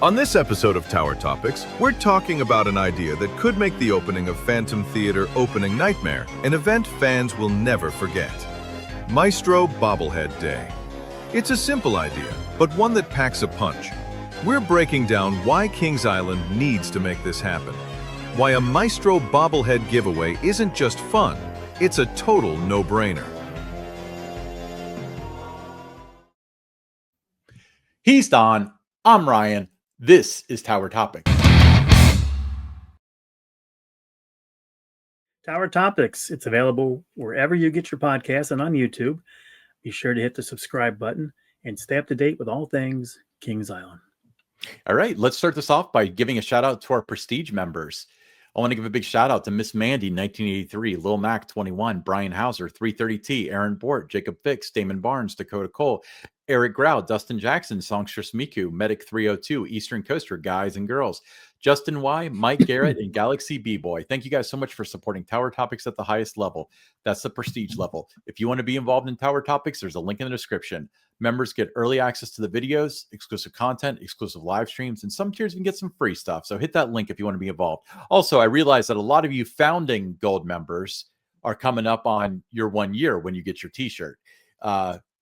On this episode of Tower Topics, we're talking about an idea that could make the opening of Phantom Theater opening nightmare, an event fans will never forget. Maestro Bobblehead Day. It's a simple idea, but one that packs a punch. We're breaking down why Kings Island needs to make this happen. Why a Maestro Bobblehead giveaway isn't just fun, it's a total no-brainer. He's Don. I'm Ryan. This is Tower Topics. Tower Topics. It's available wherever you get your podcasts and on YouTube. Be sure to hit the subscribe button and stay up to date with all things Kings Island. All right, let's start this off by giving a shout out to our Prestige members. I want to give a big shout out to Miss Mandy, 1983, Lil Mac, 21, Brian Hauser, 330T, Aaron Bort, Jacob Fix, Damon Barnes, Dakota Cole, Eric Grau, Dustin Jackson, Songstress Miku, Medic 302, Eastern Coaster, guys and girls, Justin Y, Mike Garrett, and Galaxy B-Boy. Thank you guys so much for supporting Tower Topics at the highest level. That's the Prestige level. If you want to be involved in Tower Topics, there's a link in the description. Members get early access to the videos, exclusive content, exclusive live streams, and some tiers you can get some free stuff. So hit that link if you want to be involved. Also, I realize that a lot of you founding gold members are coming up on your 1 year when you get your t-shirt.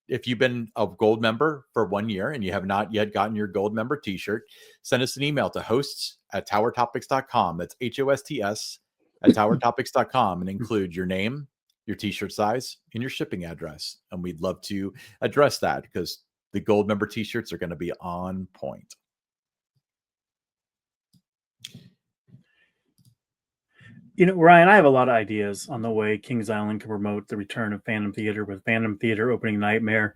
If you've been a gold member for 1 year and you have not yet gotten your gold member t-shirt, send us an email to hosts@towertopics.com. That's HOSTS at towertopics.com and include your name, your t-shirt size, and your shipping address. And we'd love to address that because the gold member t-shirts are going to be on point. You know, Ryan, I have a lot of ideas on the way Kings Island can promote the return of Phantom Theater with Phantom Theater opening nightmare.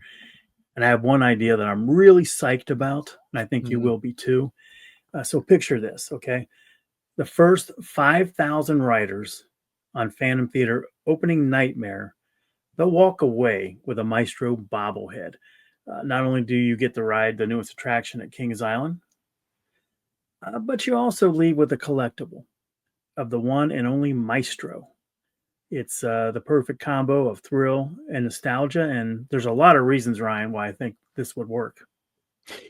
And I have one idea that I'm really psyched about, and I think you will be too. So picture this, okay? The first 5,000 riders on Phantom Theater opening nightmare, they'll walk away with a Maestro Bobblehead. Not only do you get to ride the newest attraction at Kings Island, but you also leave with a collectible of the one and only Maestro. It's the perfect combo of thrill and nostalgia, and there's a lot of reasons, Ryan, why I think this would work.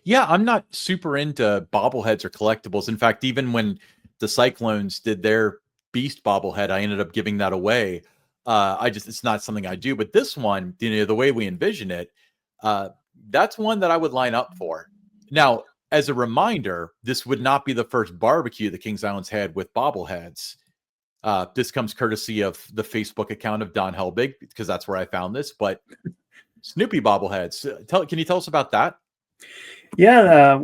Yeah, I'm not super into bobbleheads or collectibles. In fact, even when the Cyclones did their Beast bobblehead, I ended up giving that away. It's not something I do, but this one, the way we envision it, that's one that I would line up for. Now, as a reminder, this would not be the first barbecue the Kings Island's had with bobbleheads. This comes courtesy of the Facebook account of Don Helbig, because that's where I found this. But Snoopy bobbleheads, can you tell us about that? Yeah,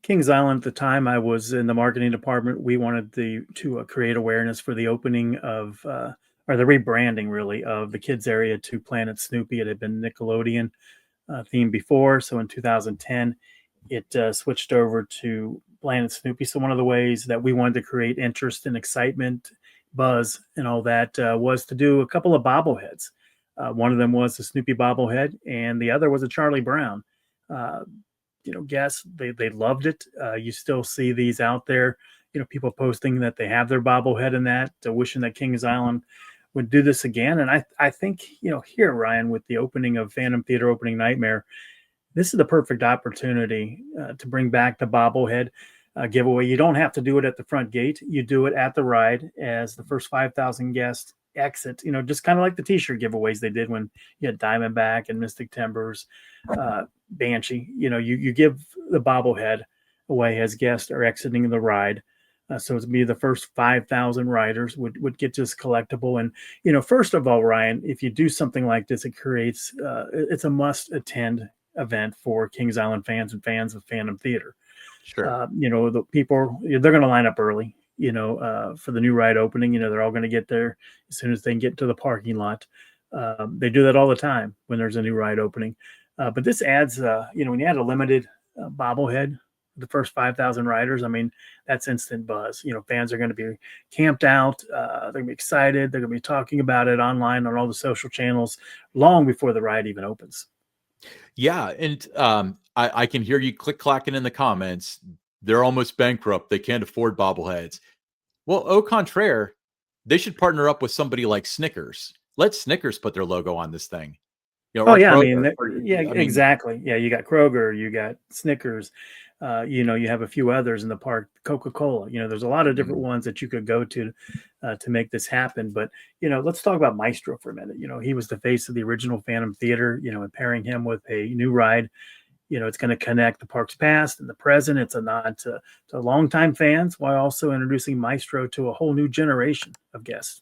Kings Island at the time, I was in the marketing department. We wanted to create awareness for the opening of, or the rebranding really, of the kids area to Planet Snoopy. It had been Nickelodeon theme before. So in 2010, it switched over to Planet Snoopy. So one of the ways that we wanted to create interest and excitement, buzz, and all that was to do a couple of bobbleheads. One of them was the Snoopy bobblehead, and the other was a Charlie Brown. Guests, they loved it. You still see these out there. People posting that they have their bobblehead in that, wishing that Kings Island would do this again. And I think, here, Ryan, with the opening of Phantom Theater opening nightmare, this is the perfect opportunity to bring back the bobblehead giveaway. You don't have to do it at the front gate. You do it at the ride as the first 5,000 guests exit, just kind of like the t-shirt giveaways they did when you had Diamondback and Mystic Timbers, Banshee. You give the bobblehead away as guests are exiting the ride. So it'd be the first 5,000 riders would get this collectible. And, first of all, Ryan, if you do something like this, it creates, it's a must attend event for Kings Island fans and fans of Phantom Theater. Sure. The people, they're going to line up early, for the new ride opening. They're all going to get there as soon as they can get to the parking lot. They do that all the time when there's a new ride opening. But this adds, when you add a limited bobblehead, the first 5,000 riders, that's instant buzz. Fans are going to be camped out. They're going to be excited. They're going to be talking about it online on all the social channels long before the ride even opens. Yeah, and I can hear you click-clacking in the comments. They're almost bankrupt. They can't afford bobbleheads. Well, au contraire, they should partner up with somebody like Snickers. Let Snickers put their logo on this thing. Exactly. Yeah, you got Kroger, you got Snickers. You have a few others in the park, Coca-Cola. There's a lot of different Mm. ones that you could go to make this happen. But let's talk about Maestro for a minute. He was the face of the original Phantom Theater. And pairing him with a new ride, it's going to connect the park's past and the present. It's a nod to longtime fans while also introducing Maestro to a whole new generation of guests.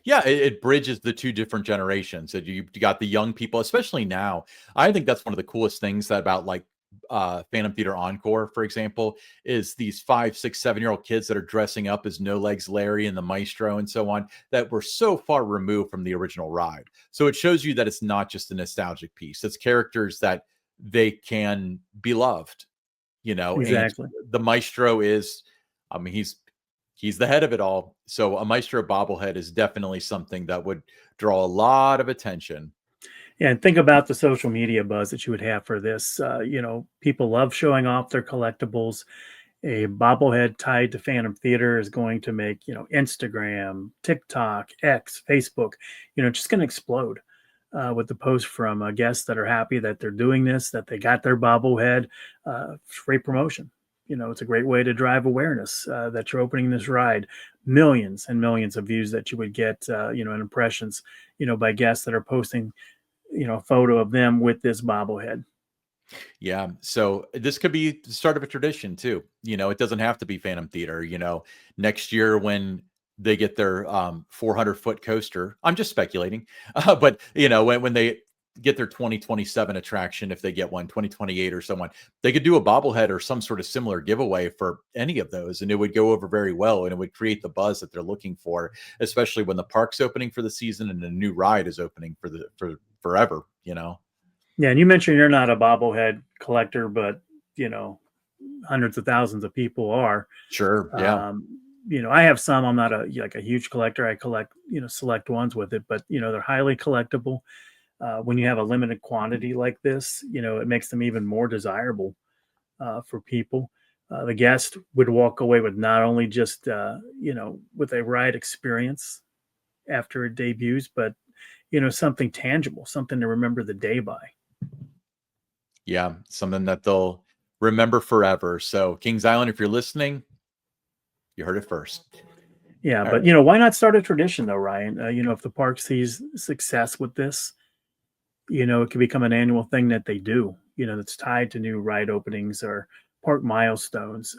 Yeah, it bridges the two different generations. That you got the young people, especially now. I think that's one of the coolest things that about like Phantom Theater Encore, for example, is these 5, 6, 7-year-old kids that are dressing up as No Legs Larry and the Maestro and so on, that were so far removed from the original ride. So it shows you that it's not just a nostalgic piece. It's characters that they can be loved, and Exactly. the Maestro is, I mean, he's the head of it all. So a Maestro bobblehead is definitely something that would draw a lot of attention. Yeah, and think about the social media buzz that you would have for this. People love showing off their collectibles. A bobblehead tied to Phantom Theater is going to make, Instagram, TikTok, X, Facebook, just going to explode with the posts from guests that are happy that they're doing this, that they got their bobblehead. Great promotion. It's a great way to drive awareness that you're opening this ride. Millions and millions of views that you would get, and impressions, by guests that are posting, a photo of them with this bobblehead. Yeah. So this could be the start of a tradition too. It doesn't have to be Phantom Theater. Next year when they get their 400-foot coaster, I'm just speculating, but when they get their 2027 attraction, if they get one 2028 or someone, they could do a bobblehead or some sort of similar giveaway for any of those, and it would go over very well, and it would create the buzz that they're looking for, especially when the park's opening for the season and a new ride is opening for forever. Yeah, and you mentioned you're not a bobblehead collector, but hundreds of thousands of people are. Sure. Yeah. I have some. I'm not a huge collector. I collect select ones with it, but they're highly collectible. When you have a limited quantity like this, it makes them even more desirable for people. The guest would walk away with not only just with a ride experience after it debuts, but something tangible, something to remember the day by. Yeah, something that they'll remember forever. So, Kings Island, if you're listening, you heard it first. Yeah, All but right. why not start a tradition though, Ryan? If the park sees success with this, it could become an annual thing that they do. That's tied to new ride openings or park milestones.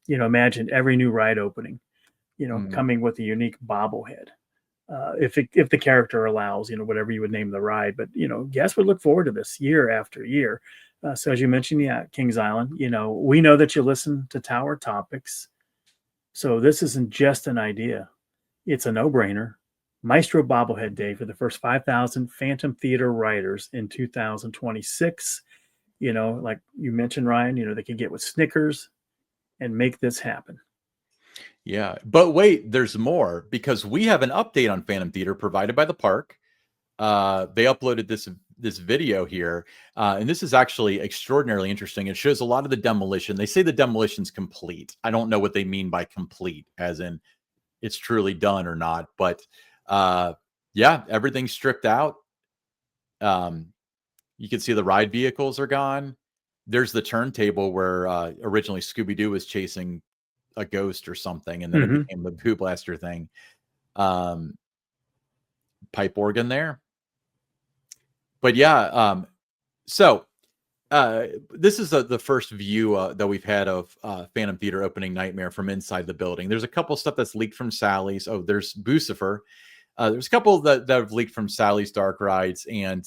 Imagine every new ride opening, Mm, coming with a unique bobblehead. If the character allows, whatever you would name the ride, but guests would look forward to this year after year. So as you mentioned, yeah, Kings Island, we know that you listen to Tower Topics, so this isn't just an idea; it's a no-brainer. Maestro Bobblehead Day for the first 5,000 Phantom Theater riders in 2026. Like you mentioned, Ryan, they can get with Snickers and make this happen. yeah. But wait, there's more because we have an update on Phantom Theater provided by the park. They uploaded this video here, and this is actually extraordinarily interesting. It shows a lot of the demolition. They say the demolition's complete. I don't know what they mean by complete, as in it's truly done or not, but yeah, everything's stripped out. Um, you can see the ride vehicles are gone. There's the turntable where originally Scooby-Doo was chasing a ghost or something, and then it Hmm. became the Pooh Blaster thing. Um, Pipe organ there. But yeah, so this is the first view that we've had of Phantom Theater opening Nightmare from inside the building. There's a couple stuff that's leaked from Sally's. Oh, there's Bucifer. There's a couple that have leaked from Sally's Dark Rides, and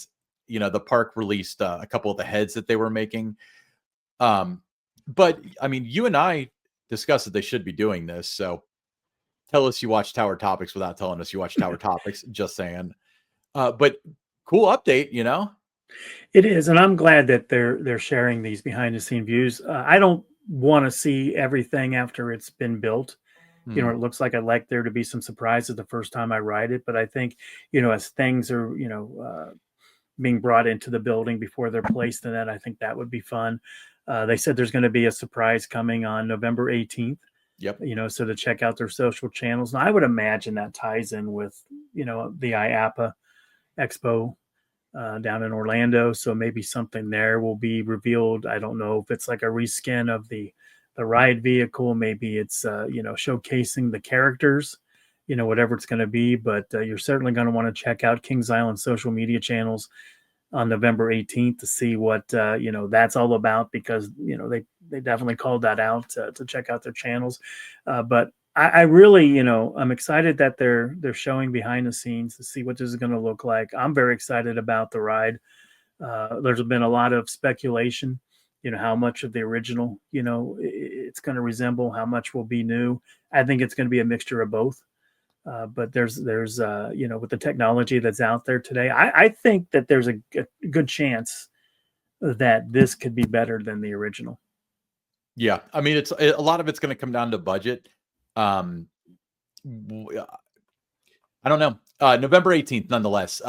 the park released a couple of the heads that they were making. But I mean, you and I discussed that they should be doing this. So tell us you watch Tower Topics without telling us you watch Tower Topics. Just saying. But cool update. It is, and I'm glad that they're sharing these behind the scene views. I don't want to see everything after it's been built. Hmm. It looks like I'd like there to be some surprises the first time I ride it, but I think as things are being brought into the building before they're placed in it, I think that would be fun. They said there's going to be a surprise coming on November 18th. Yep. So to check out their social channels, and I would imagine that ties in with the IAPA Expo down in Orlando. So maybe something there will be revealed. I don't know if it's like a reskin of the ride vehicle. Maybe it's showcasing the characters, whatever it's going to be. But you're certainly going to want to check out Kings Island social media channels on November 18th to see what that's all about, because they definitely called that out to check out their channels. But I really, I'm excited that they're showing behind the scenes to see what this is going to look like. I'm very excited about the ride. There's been a lot of speculation, how much of the original, it's going to resemble, how much will be new. I think it's going to be a mixture of both. But there's with the technology that's out there today, I think that there's a good chance that this could be better than the original. Yeah, I mean, a lot of it's going to come down to budget. I don't know. November 18th, nonetheless.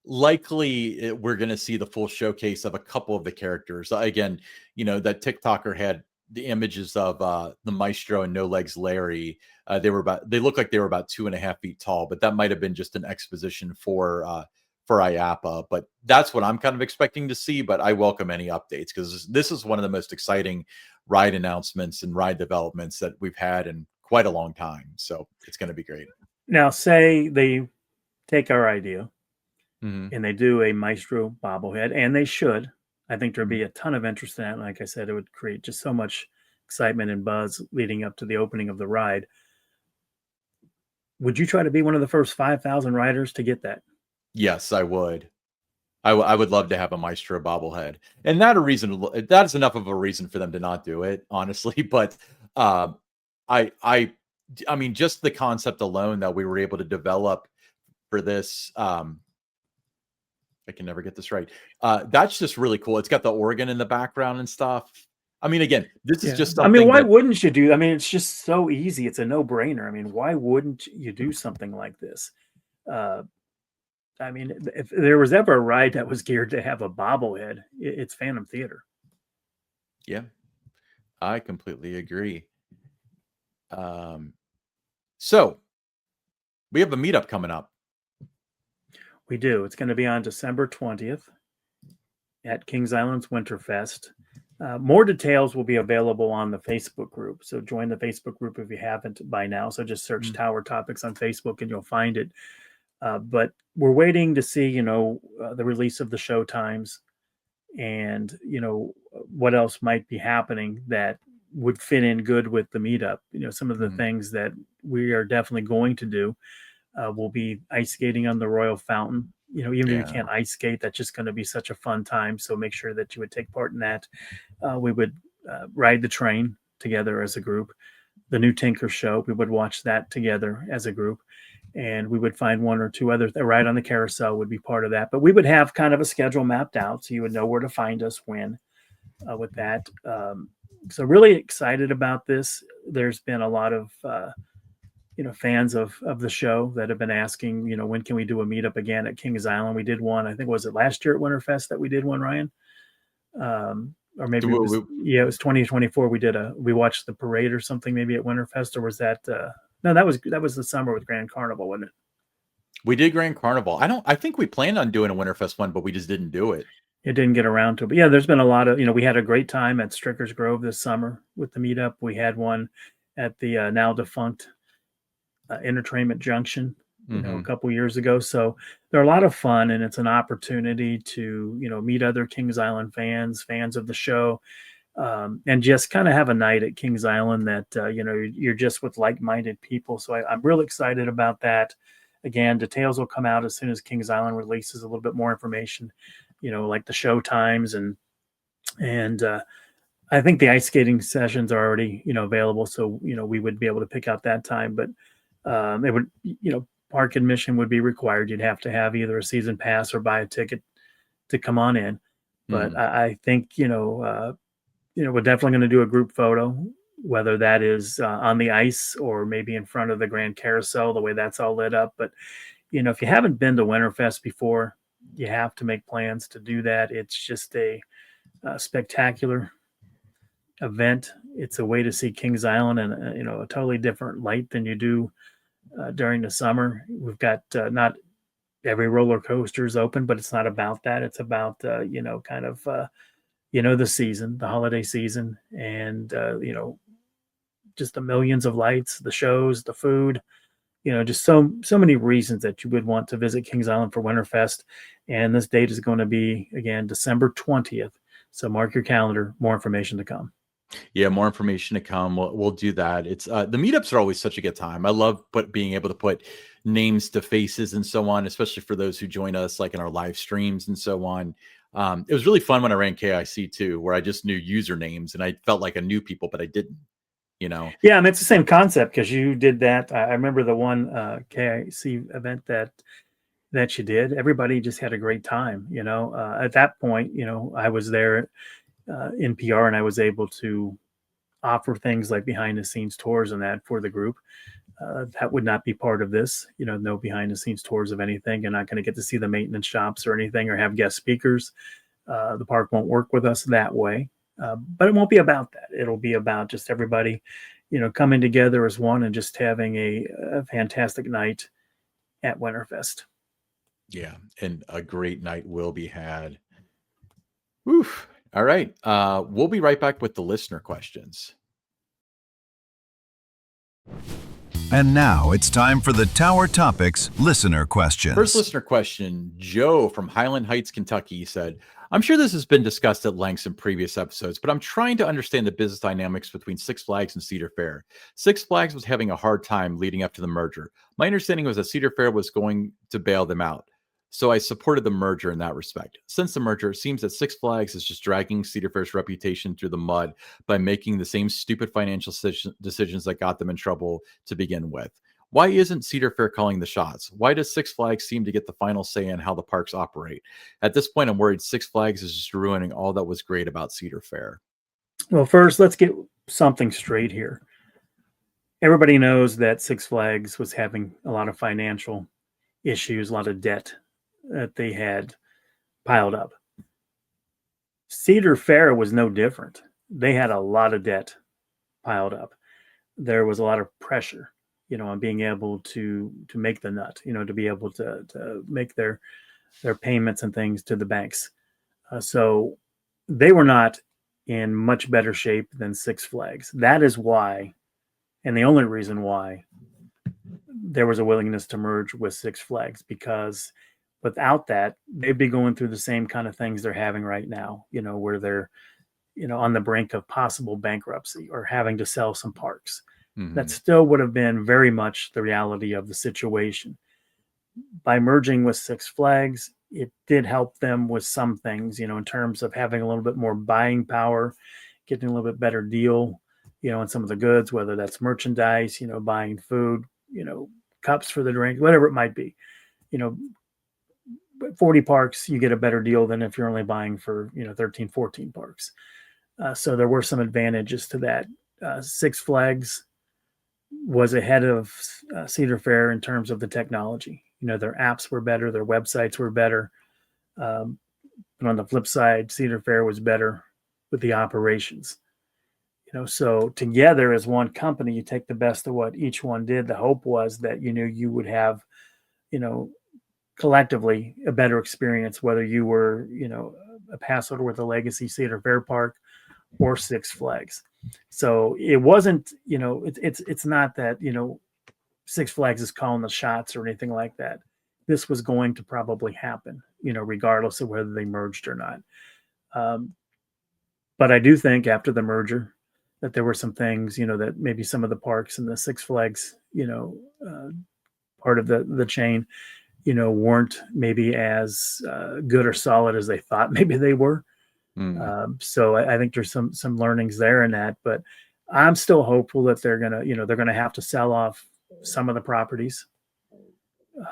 Likely, we're going to see the full showcase of a couple of the characters. Again, that TikToker had the images of the Maestro and No Legs Larry. They looked like they were about 2.5 feet tall, but that might have been just an exposition for IAPA. But that's what I'm kind of expecting to see. But I welcome any updates, because this is one of the most exciting ride announcements and ride developments that we've had in quite a long time. So it's going to be great. Now, say they take our idea Mm-hmm. and they do a Maestro bobblehead, and they should. I think there'd be a ton of interest in that. Like I said, it would create just so much excitement and buzz leading up to the opening of the ride. Would you try to be one of the first 5,000 riders to get that? Yes, I would. I would love to have a Maestro bobblehead, and that is enough of a reason for them to not do it, honestly. But I mean, just the concept alone that we were able to develop for this. I can never get this right. That's just really cool. It's got the organ in the background and stuff. I mean, again, this is just something. I mean, why wouldn't you do? I mean, it's just so easy. It's a no-brainer. I mean, why wouldn't you do something like this? I mean, if there was ever a ride that was geared to have a bobblehead, it's Phantom Theater. Yeah, I completely agree. So we have a meetup coming up. We do. It's going to be on December 20th at Kings Island's Winterfest. More details will be available on the Facebook group. So join the Facebook group if you haven't by now. So just search Tower Topics on Facebook and you'll find it. But we're waiting to see, the release of the show times and, what else might be happening that would fit in good with the meetup. Some of the things that we are definitely going to do will be ice skating on the Royal Fountain. Even if you can't ice skate, that's just going to be such a fun time. So make sure that you would take part in that. We would ride the train together as a group. The new Tinker Show, we would watch that together as a group. And we would find one or two others. A ride on the carousel would be part of that. But we would have kind of a schedule mapped out, so you would know where to find us when with that. So really excited about this. There's been a lot of fans of the show that have been asking, when can we do a meetup again at Kings Island? We did one, I think, was it last year at Winterfest that we did one, Ryan? Or maybe it was 2024. We watched the parade or something, maybe at Winterfest, or was that? No, that was the summer with Grand Carnival, wasn't it? We did Grand Carnival. I think we planned on doing a Winterfest one, but we just didn't do it. It didn't get around to it. But yeah, there's been a lot of, we had a great time at Stricker's Grove this summer with the meetup. We had one at the now defunct Entertainment Junction, a couple years ago. So they're a lot of fun, and it's an opportunity to, meet other Kings Island fans of the show, and just kind of have a night at Kings Island that, you're just with like-minded people. So I'm really excited about that. Again, details will come out as soon as Kings Island releases a little bit more information, like the show times and I think the ice skating sessions are already, available. So, we would be able to pick out that time, but it would, park admission would be required. You'd have to have either a season pass or buy a ticket to come on in. But I think, we're definitely going to do a group photo, whether that is on the ice or maybe in front of the Grand Carousel, the way that's all lit up. But, if you haven't been to Winterfest before, you have to make plans to do that. It's just a spectacular event. It's a way to see Kings Island in a totally different light than you do during the summer. We've got not every roller coaster is open, but it's not about that. It's about, the season, the holiday season, and, just the millions of lights, the shows, the food, just so many reasons that you would want to visit Kings Island for Winterfest. And this date is going to be, again, December 20th. So mark your calendar. More information to come. Yeah, more information to come. We'll do that. It's the meetups are always such a good time. I love being able to put names to faces and so on, especially for those who join us like in our live streams and so on. It was really fun when I ran KIC too, where I just knew usernames and I felt like I knew people, but I didn't. Yeah, I mean, it's the same concept because you did that. I remember the one KIC event that you did. Everybody just had a great time. At that point, I was there in PR and I was able to offer things like behind the scenes tours and that for the group. That would not be part of this, no behind the scenes tours of anything. You're not going to get to see the maintenance shops or anything or have guest speakers. The park won't work with us that way. But it won't be about that. It'll be about just everybody, coming together as one and just having a fantastic night at Winterfest. Yeah, and a great night will be had. Oof. All right. We'll be right back with the listener questions. And now it's time for the Tower Topics listener questions. First listener question, Joe from Highland Heights, Kentucky said, I'm sure this has been discussed at length in previous episodes, but I'm trying to understand the business dynamics between Six Flags and Cedar Fair. Six Flags was having a hard time leading up to the merger. My understanding was that Cedar Fair was going to bail them out. So I supported the merger in that respect. Since the merger, it seems that Six Flags is just dragging Cedar Fair's reputation through the mud by making the same stupid financial decisions that got them in trouble to begin with. Why isn't Cedar Fair calling the shots? Why does Six Flags seem to get the final say in how the parks operate? At this point, I'm worried Six Flags is just ruining all that was great about Cedar Fair. Well, first, let's get something straight here. Everybody knows that Six Flags was having a lot of financial issues, a lot of debt that they had piled up. Cedar Fair was no different. They had a lot of debt piled up. There was a lot of pressure, on being able to make the nut, to be able to make their payments and things to the banks. So they were not in much better shape than Six Flags. That is why, and the only reason why, there was a willingness to merge with Six Flags, because without that, they'd be going through the same kind of things they're having right now, where they're, on the brink of possible bankruptcy or having to sell some parks. Mm-hmm. That still would have been very much the reality of the situation. By merging with Six Flags, it did help them with some things, in terms of having a little bit more buying power, getting a little bit better deal, on some of the goods, whether that's merchandise, buying food, cups for the drink, whatever it might be. 40 parks, you get a better deal than if you're only buying for, 13, 14 parks. So there were some advantages to that. Six Flags was ahead of Cedar Fair in terms of the technology. Their apps were better, their websites were better. But on the flip side, Cedar Fair was better with the operations. So together as one company, you take the best of what each one did. The hope was that, you would have, collectively a better experience, whether you were, a pass holder with a legacy Cedar Fair park or Six Flags. So it wasn't, it's not that, Six Flags is calling the shots or anything like that. This was going to probably happen, regardless of whether they merged or not. But I do think after the merger that there were some things, that maybe some of the parks in the Six Flags, part of the chain, weren't maybe as good or solid as they thought maybe they were. So I think there's some learnings there in that, but I'm still hopeful that they're gonna have to sell off some of the properties.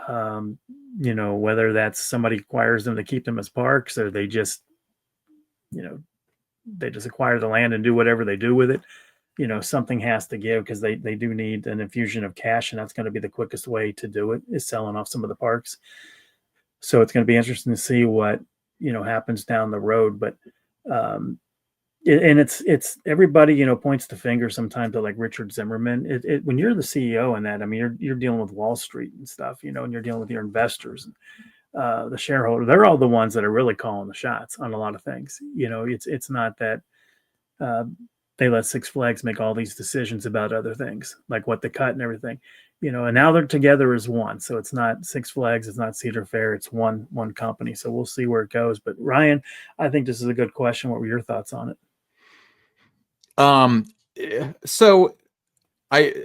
Whether that's somebody acquires them to keep them as parks, or they just acquire the land and do whatever they do with it. Something has to give, because they do need an infusion of cash, and that's going to be the quickest way to do it, is selling off some of the parks. So it's going to be interesting to see what happens down the road. But And it's everybody, points the finger sometimes to like Richard Zimmerman. When you're the CEO in that, I mean, you're dealing with Wall Street and stuff, and you're dealing with your investors, the shareholder. They're all the ones that are really calling the shots on a lot of things. It's not that uh, they let Six Flags make all these decisions about other things, like what to cut and everything. And now they're together as one. So it's not Six Flags, it's not Cedar Fair, it's one company. So we'll see where it goes. But Ryan, I think this is a good question. What were your thoughts on it? So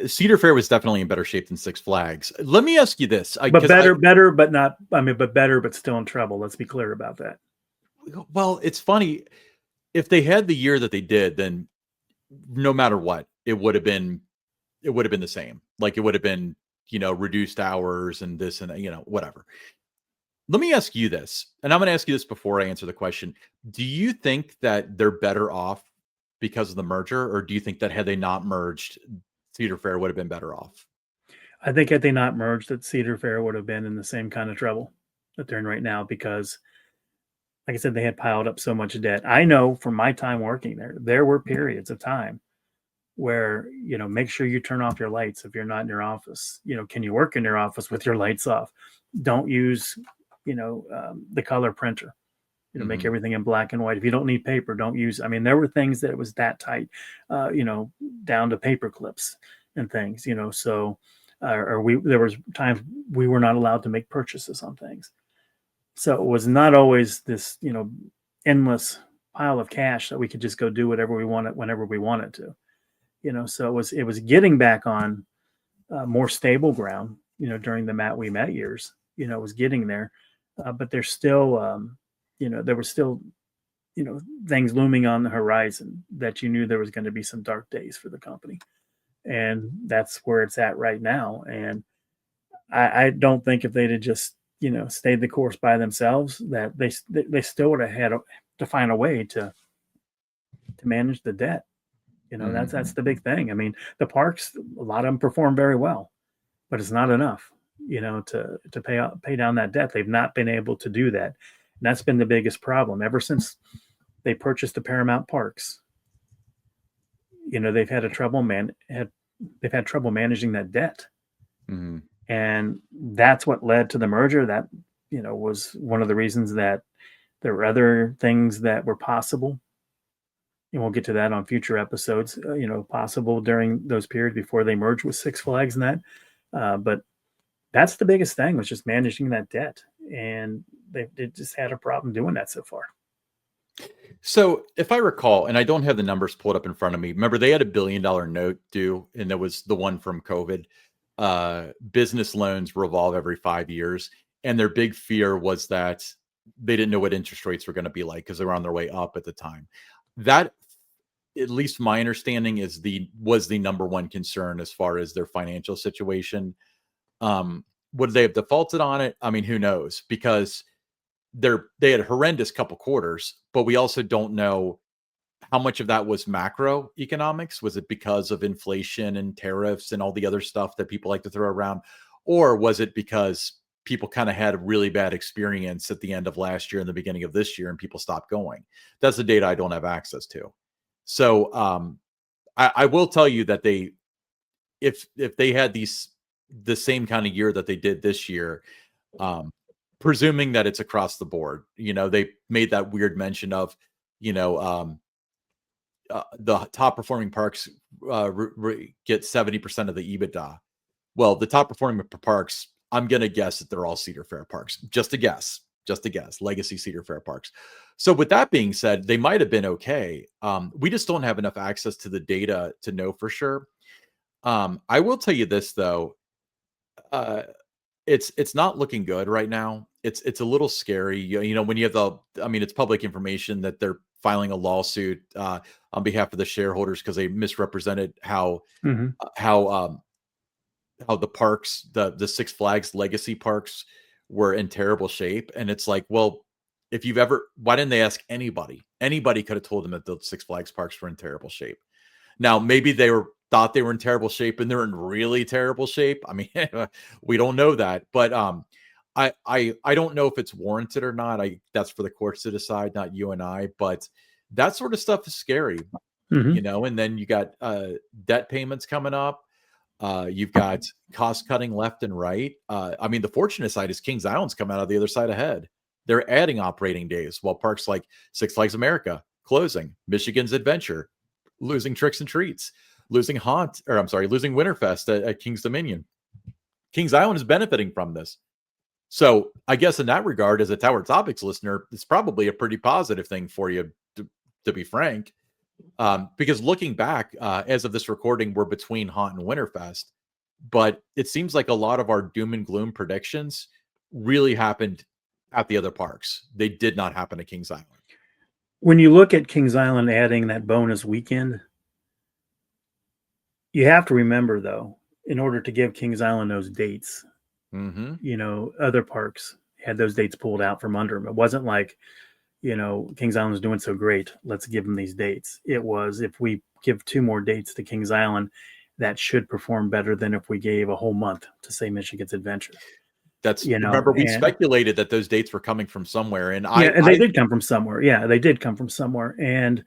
Cedar Fair was definitely in better shape than Six Flags. Let me ask you this, But better, but not. I mean, but better, but still in trouble. Let's be clear about that. well, it's funny if they had the year that they did, then no matter what, it would have been the same. Like it would have been, reduced hours and this and whatever. Let me ask you this, and I'm going to ask you this before I answer the question. Do you think that they're better off because of the merger, or do you think that had they not merged, Cedar Fair would have been better off? I think had they not merged, that Cedar Fair would have been in the same kind of trouble that they're in right now because, like I said, they had piled up so much debt. I know from my time working there were periods of time where, make sure you turn off your lights if you're not in your office. Can you work in your office with your lights off? Don't use, the color printer. Make Mhm. everything in black and white. If you don't need paper, don't use. I mean, there were things that it was that tight, down to paper clips and things. So, or we there was times we were not allowed to make purchases on things. So it was not always this, endless pile of cash that we could just go do whatever we wanted whenever we wanted to. So it was getting back on more stable ground. During the Matt We Met years, it was getting there, but there's still, there were still, things looming on the horizon that you knew there was going to be some dark days for the company, and that's where it's at right now. And I don't think if they'd have just, stayed the course by themselves, that they still would have had to find a way to manage the debt. That's Mhm. the big thing. I mean, the parks, a lot of them perform very well, but it's not enough, to pay down that debt. They've not been able to do that. And that's been the biggest problem ever since they purchased the Paramount Parks. They've had a trouble man had they've had trouble managing that debt. Mhm. And that's what led to the merger. That, was one of the reasons that there were other things that were possible. And we'll get to that on future episodes, possible during those periods before they merged with Six Flags and that. But that's the biggest thing, was just managing that debt. And they just had a problem doing that so far. So, if I recall, and I don't have the numbers pulled up in front of me, remember they had $1 billion note due, and that was the one from COVID. Business loans revolve every 5 years, and their big fear was that they didn't know what interest rates were going to be like because they were on their way up at the time. That, at least my understanding, was the number one concern as far as their financial situation. Would they have defaulted on it? I mean, who knows? Because they had a horrendous couple quarters, but we also don't know how much of that was macroeconomics. Was it because of inflation and tariffs and all the other stuff that people like to throw around? Or was it because people kind of had a really bad experience at the end of last year and the beginning of this year and people stopped going? That's the data I don't have access to. So I will tell you that if they had the same kind of year that they did this year, um, presuming that it's across the board, they made that weird mention of, you know, um, the top performing parks get 70% of the EBITDA. Well, the top performing parks, I'm going to guess that they're all Cedar Fair parks. Just a guess, legacy Cedar Fair parks. So with that being said, they might have been okay. We just don't have enough access to the data to know for sure. I will tell you this though. Uh, it's not looking good right now. It's a little scary. When you have it's public information that they're filing a lawsuit on behalf of the shareholders because they misrepresented Mm-hmm. how how the parks, the Six Flags legacy parks, were in terrible shape. And it's like, well, if you've ever, why didn't they ask anybody? Anybody could have told them that the Six Flags parks were in terrible shape. Now, maybe thought they were in terrible shape and they're in really terrible shape. I mean, we don't know that, but I don't know if it's warranted or not. That's for the courts to decide, not you and I. But That sort of stuff is scary, Mhm. and then you got debt payments coming up. You've got cost cutting left and right. I mean, the fortunate side is Kings Island's come out of the other side ahead. They're adding operating days, while parks like Six Flags America closing, Michigan's Adventure losing Tricks and Treats, losing Winterfest at Kings Dominion. Kings Island is benefiting from this. So I guess in that regard, as a Tower Topics listener, it's probably a pretty positive thing for you, to be frank. Because looking back, as of this recording, we're between Haunt and Winterfest, but it seems like a lot of our doom and gloom predictions really happened at the other parks. They did not happen at Kings Island. When you look at Kings Island adding that bonus weekend, you have to remember, though, in order to give Kings Island those dates, other parks had those dates pulled out from under them. It wasn't like, Kings Island is doing so great, let's give them these dates. It was, if we give 2 more dates to Kings Island, that should perform better than if we gave a whole month to, say, Michigan's Adventure. Remember, we speculated that those dates were coming from somewhere, and they did come from somewhere. Yeah, they did come from somewhere, and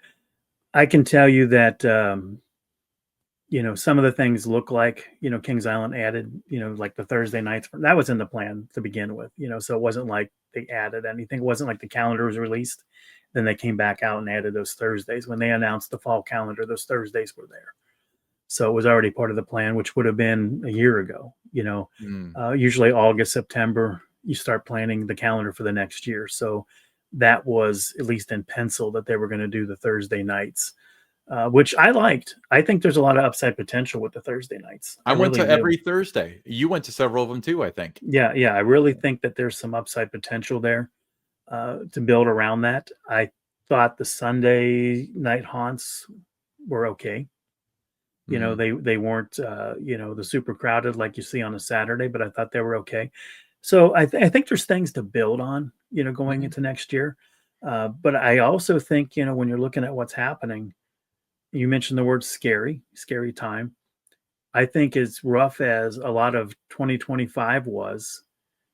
I can tell you that some of the things look like, Kings Island added, like the Thursday nights. That was in the plan to begin with, so it wasn't like they added anything. It wasn't like the calendar was released, then they came back out and added those Thursdays. When they announced the fall calendar, those Thursdays were there. So it was already part of the plan, which would have been a year ago. Usually August, September, you start planning the calendar for the next year. So that was at least in pencil that they were going to do the Thursday nights. Which I liked. I think there's a lot of upside potential with the Thursday nights. I went to every Thursday. You went to several of them too, I think. Yeah. I really think that there's some upside potential there to build around that. I thought the Sunday night haunts were okay. They weren't, the super crowded like you see on a Saturday, but I thought they were okay. So I think there's things to build on, going into next year. But I also think, when you're looking at what's happening, you mentioned the word scary time. I think as rough as a lot of 2025 was,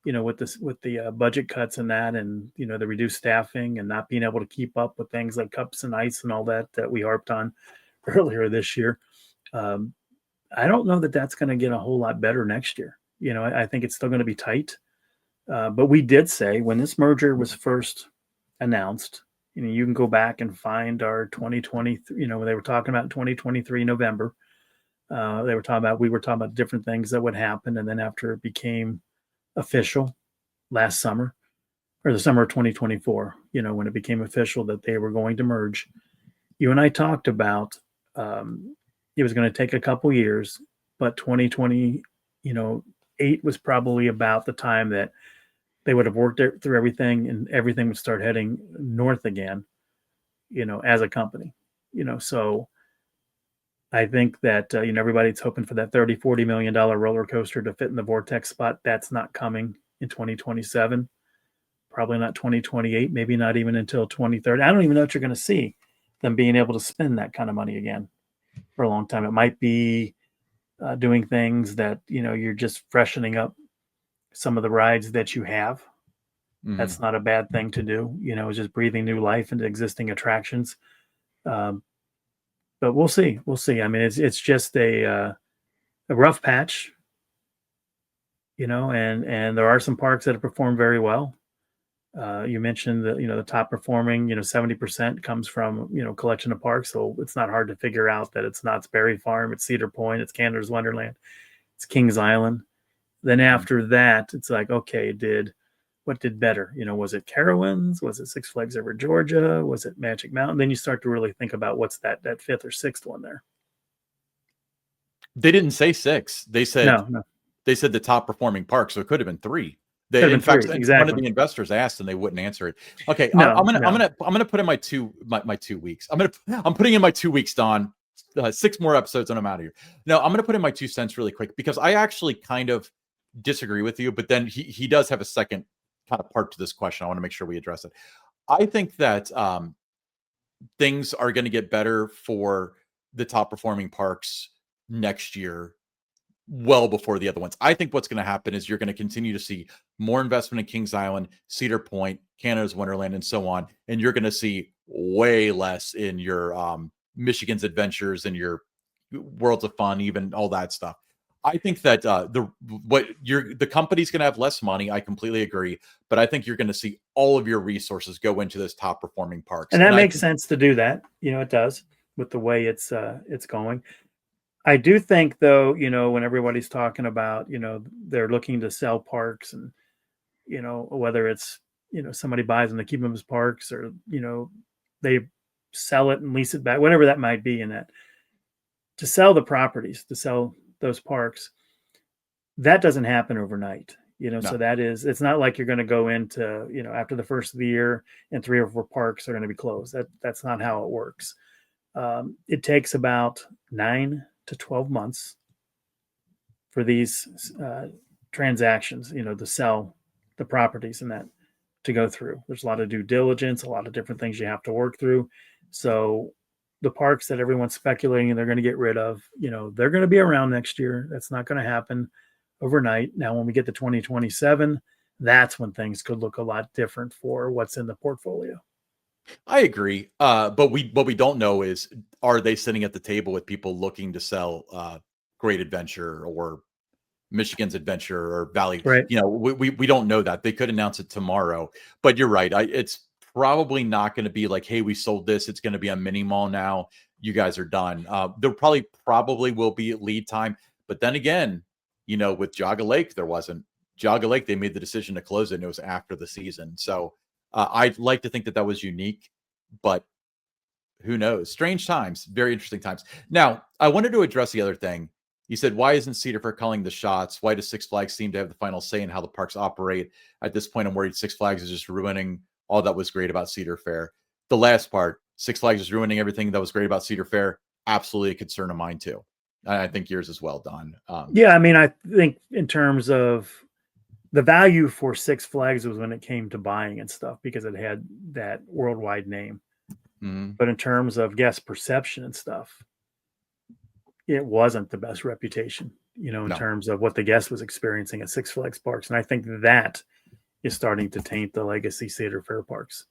with the budget cuts and that, and, the reduced staffing and not being able to keep up with things like cups and ice and all that we harped on earlier this year. I don't know that that's going to get a whole lot better next year. I think it's still going to be tight. But we did say when this merger was first announced, you can go back and find our 2020, they were talking about 2023 November. We were talking about different things that would happen. And then after it became official last summer, or the summer of 2024, when it became official that they were going to merge, you and I talked about it was going to take a couple years, but 2028 was probably about the time that they would have worked through everything and everything would start heading north again, as a company, so I think that, everybody's hoping for that $30-40 million roller coaster to fit in the vortex spot. That's not coming in 2027, probably not 2028, maybe not even until 2030. I don't even know if you're going to see them being able to spend that kind of money again for a long time. It might be doing things that, you're just freshening up some of the rides that you have. That's not a bad thing to do, it's just breathing new life into existing attractions. But we'll see. I mean, it's just a rough patch, and there are some parks that have performed very well. You mentioned that, the top performing, 70% comes from, collection of parks. So it's not hard to figure out that it's Knott's Berry Farm, it's Cedar Point, it's Canada's Wonderland, it's Kings Island. Then after that, it's like, okay, what did better? Was it Carowinds? Was it Six Flags Over Georgia? Was it Magic Mountain? Then you start to really think about what's that fifth or sixth one there. They didn't say 6. They said no. They said the top performing park, so it could have been 3. In fact, one of the investors asked and they wouldn't answer it. Okay, I'm gonna put in my 2 weeks. I'm putting in my 2 weeks, Don. 6 more episodes and I'm out of here. No, I'm gonna put in my 2 cents really quick because I actually kind of disagree with you, but then he does have a second kind of part to this question. I want to make sure we address it. I think that things are going to get better for the top performing parks next year, well before the other ones. I think what's going to happen is you're going to continue to see more investment in Kings Island, Cedar Point, Canada's Wonderland, and so on. And you're going to see way less in your Michigan's Adventures and your Worlds of Fun, even all that stuff. I think that the company's going to have less money. I completely agree, but I think you're going to see all of your resources go into those top performing parks, and that makes sense to do that. It does with the way it's going. I do think, though, when everybody's talking about, they're looking to sell parks, and whether it's somebody buys them to keep them as parks, or they sell it and lease it back, whatever that might be, in that to sell the properties, to sell those parks, that doesn't happen overnight. No. So it's not like you're going to go into, after the first of the year and 3 or 4 parks are going to be closed. That's not how it works. It takes about 9 to 12 months for these transactions, to sell the properties and that to go through. There's a lot of due diligence, a lot of different things you have to work through. So the parks that everyone's speculating they're going to get rid of, they're going to be around next year. That's not going to happen overnight. Now, when we get to 2027, that's when things could look a lot different for what's in the portfolio. I agree. But what we don't know is, are they sitting at the table with people looking to sell Great Adventure or Michigan's Adventure or Valley? Right. We don't know that. They could announce it tomorrow, but you're right. It's probably not going to be like, hey, we sold this. It's going to be a mini mall now. You guys are done. There probably will be lead time. But then again, with Jaga Lake, there wasn't. Jaga Lake, they made the decision to close it, and it was after the season. So I'd like to think that was unique, but who knows? Strange times, very interesting times. Now, I wanted to address the other thing. You said, why isn't Cedar Fair calling the shots? Why does Six Flags seem to have the final say in how the parks operate? At this point, I'm worried Six Flags is just ruining all that was great about Cedar Fair. The last part, Six Flags is ruining everything that was great about Cedar Fair. Absolutely a concern of mine too. I think yours as well, Don. Yeah, I mean, I think in terms of the value for Six Flags was when it came to buying and stuff, because it had that worldwide name. Mm-hmm. But in terms of guest perception and stuff, it wasn't the best reputation, in terms of what the guest was experiencing at Six Flags parks. And I think that is starting to taint the legacy Cedar Fair parks.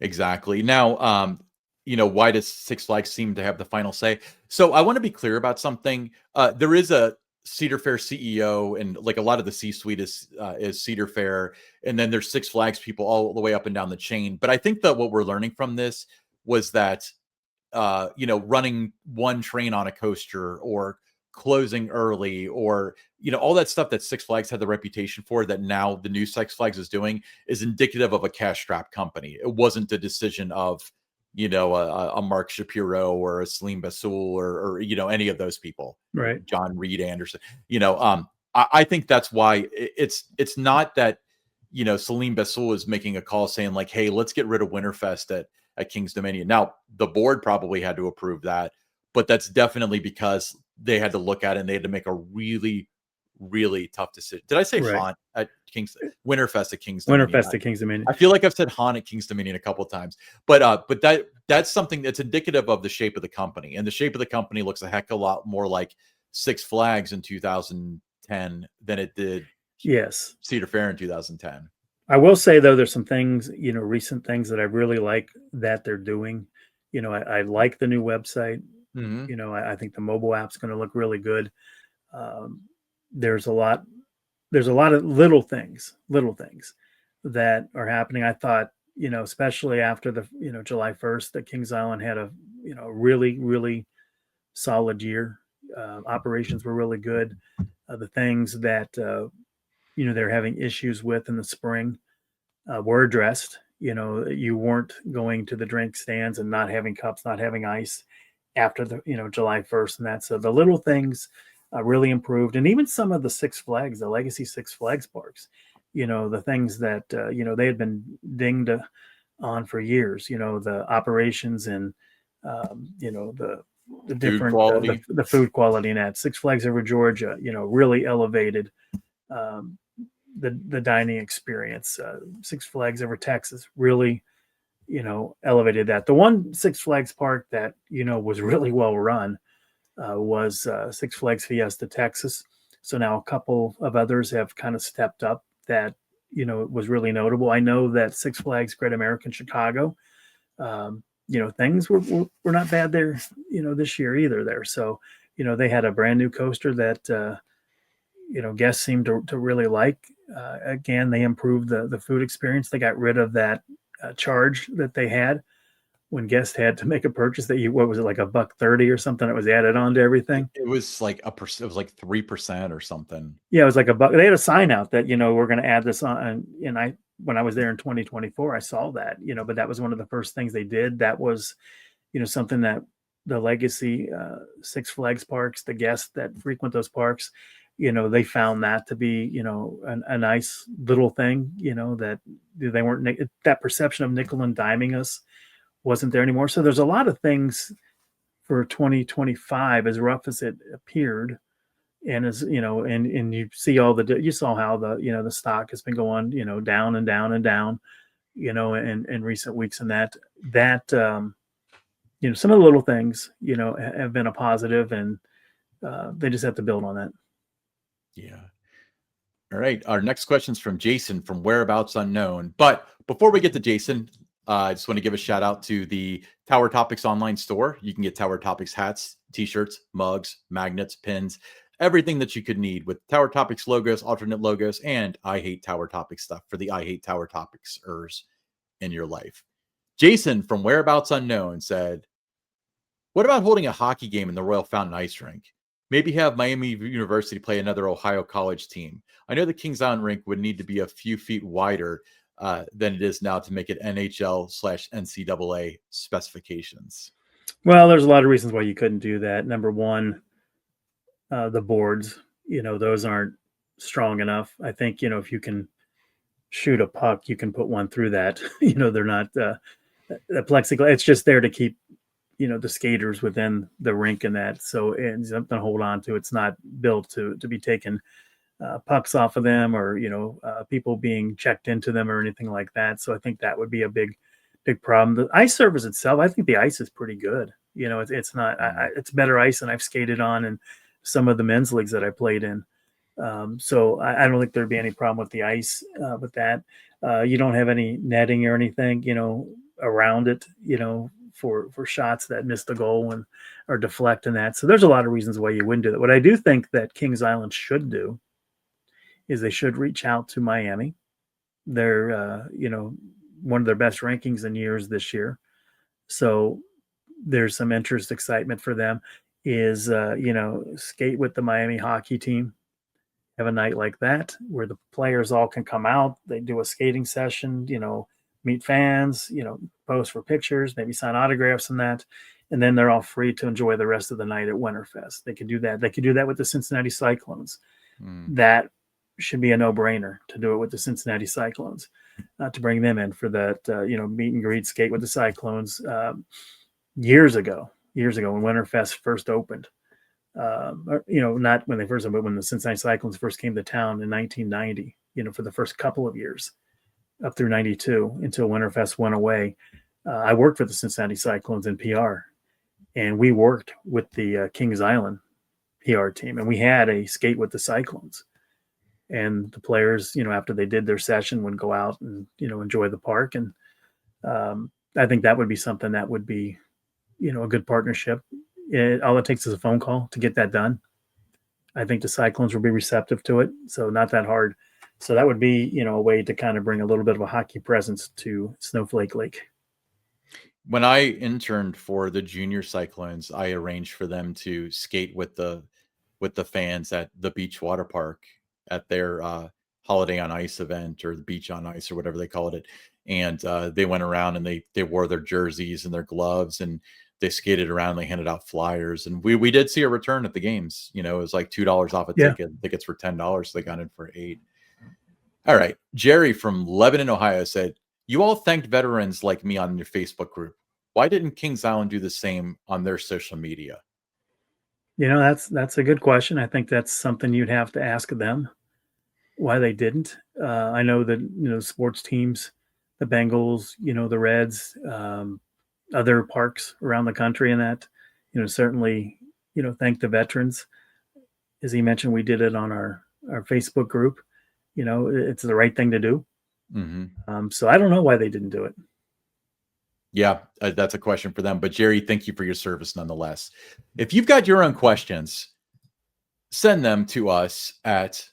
Exactly. Now, why does Six Flags seem to have the final say? So I want to be clear about something. There is a Cedar Fair CEO, and like a lot of the C-suite is Cedar Fair, and then there's Six Flags people all the way up and down the chain. But I think that what we're learning from this was that running one train on a coaster, or closing early, or all that stuff that Six Flags had the reputation for, that now the new Six Flags is doing, is indicative of a cash-strapped company. It wasn't a decision of a Mark Shapiro or a Salim Basul or any of those people, right? John Reed Anderson. I think that's why it's not that Salim Basul is making a call saying like, hey, let's get rid of Winterfest at King's Dominion. Now, the board probably had to approve that, but that's definitely because they had to look at it and they had to make a really, really tough decision. Did I say Right. haunt at Winterfest at King's Dominion? Winterfest at King's Dominion. I feel like I've said haunt at King's Dominion a couple of times, but that's something that's indicative of the shape of the company, and the shape of the company looks a heck of a lot more like Six Flags in 2010 than it did. Yes. Cedar Fair in 2010. I will say, though, there's some things, recent things that I really like that they're doing. I like the new website. Mm-hmm. I think the mobile app's going to look really good. There's a lot of little things that are happening. I thought, especially after the, July 1st, that Kings Island had a, really, really solid year. Operations were really good. The things that, they're having issues with in the spring were addressed. You weren't going to the drink stands and not having cups, not having ice after the, July 1st. And that's the little things really improved. And even some of the Six Flags, the legacy Six Flags parks, the things that, they had been dinged on for years, the operations and, the different, the food quality, and at Six Flags Over Georgia, really elevated the dining experience. Six Flags Over Texas really, elevated that. The one Six Flags park that, was really well run was Six Flags Fiesta Texas. So now a couple of others have kind of stepped up that, was really notable. I know that Six Flags Great American Chicago, things were not bad there, this year either there. So, they had a brand new coaster that, guests seemed to really like. Again, they improved the food experience. They got rid of that charge that they had when guests had to make a purchase that what was it, like $1.30 or something that was added on to everything. It was like it was like 3% or something. Yeah, it was like $1. They had a sign out that, we're going to add this on. And when I was there in 2024, I saw that, but that was one of the first things they did. That was, something that the legacy Six Flags parks, the guests that frequent those parks, they found that to be, a nice little thing, that they weren't, that perception of nickel and diming us wasn't there anymore. So there's a lot of things for 2025, as rough as it appeared. And as and you see you saw how the stock has been going, down and down and down, in recent weeks, and that some of the little things, have been a positive, and they just have to build on that. Yeah. All right. Our next question is from Jason from Whereabouts Unknown. But before we get to Jason, I just want to give a shout out to the Tower Topics online store. You can get Tower Topics hats, t-shirts, mugs, magnets, pins, everything that you could need with Tower Topics logos, alternate logos, and I Hate Tower Topics stuff for the I Hate Tower Topics-ers in your life. Jason from Whereabouts Unknown said, what about holding a hockey game in the Royal Fountain Ice Rink? Maybe have Miami University play another Ohio college team. I know the Kings Island rink would need to be a few feet wider than it is now to make it NHL/NCAA specifications. Well, there's a lot of reasons why you couldn't do that. Number one, the boards, those aren't strong enough. I think, if you can shoot a puck, you can put one through that. They're not the plexiglass. It's just there to keep, the skaters within the rink and that. So it's something to hold on to. It's not built to be taken pucks off of them, or people being checked into them or anything like that. So I think that would be a big problem. The ice surface itself, I think the ice is pretty good. It's not. It's better ice than I've skated on in some of the men's leagues that I played in. So I don't think there'd be any problem with the ice with that. You don't have any netting or anything, around it, for shots that miss the goal and or deflect and that. So there's a lot of reasons why you wouldn't do that. What I do think that Kings Island should do is they should reach out to Miami. They're, one of their best rankings in years this year. So there's some interest, excitement for them is, skate with the Miami hockey team, have a night like that where the players all can come out. They do a skating session, meet fans, post for pictures, maybe sign autographs and that. And then they're all free to enjoy the rest of the night at Winterfest. They could do that. They could do that with the Cincinnati Cyclones. That should be a no-brainer to do it with the Cincinnati Cyclones, to bring them in for that, meet and greet, skate with the Cyclones years ago when Winterfest first opened. Not when they first opened, but when the Cincinnati Cyclones first came to town in 1990, for the first couple of years up through 92 until Winterfest went away. I worked for the Cincinnati Cyclones in PR, and we worked with the Kings Island PR team, and we had a skate with the Cyclones. And the players, after they did their session, would go out and, enjoy the park. And I think that would be something that would be, a good partnership. All it takes is a phone call to get that done. I think the Cyclones will be receptive to it. So not that hard. So that would be, a way to kind of bring a little bit of a hockey presence to Snowflake Lake. When I interned for the junior Cyclones, I arranged for them to skate with the fans at the beach water park at their Holiday on Ice event, or the Beach on Ice, or whatever they called it. And they went around and they wore their jerseys and their gloves, and they skated around. They handed out flyers, and we did see a return at the games. It was like $2 off a ticket. Tickets were $10, so they got in for $8. All right. Jerry from Lebanon, Ohio said, you all thanked veterans like me on your Facebook group. Why didn't Kings Island do the same on their social media? That's a good question. I think that's something you'd have to ask them why they didn't. I know that, sports teams, the Bengals, the Reds, other parks around the country, and that, certainly, thank the veterans. As he mentioned, we did it on our Facebook group. it's the right thing to do. Mm-hmm. So I don't know why they didn't do it. Yeah, that's a question for them. But Jerry, thank you for your service nonetheless. If you've got your own questions, send them to us at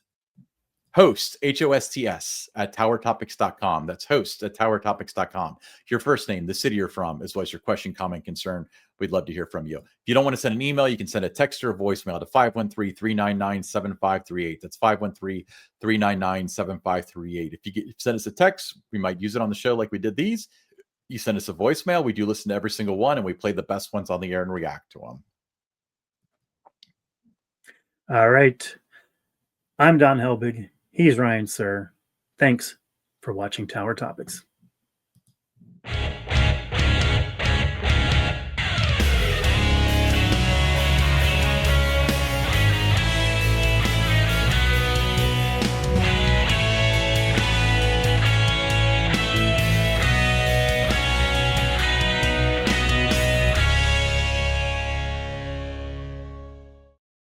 host, HOSTS, at towertopics.com. That's host at towertopics.com. Your first name, the city you're from, as well as your question, comment, concern. We'd love to hear from you. If you don't want to send an email, you can send a text or a voicemail to 513-399-7538. That's 513-399-7538. If you send us a text, we might use it on the show like we did these. You send us a voicemail. We do listen to every single one, and we play the best ones on the air and react to them. All right. I'm Don Helbig. He's Ryan Sir. Thanks for watching Tower Topics.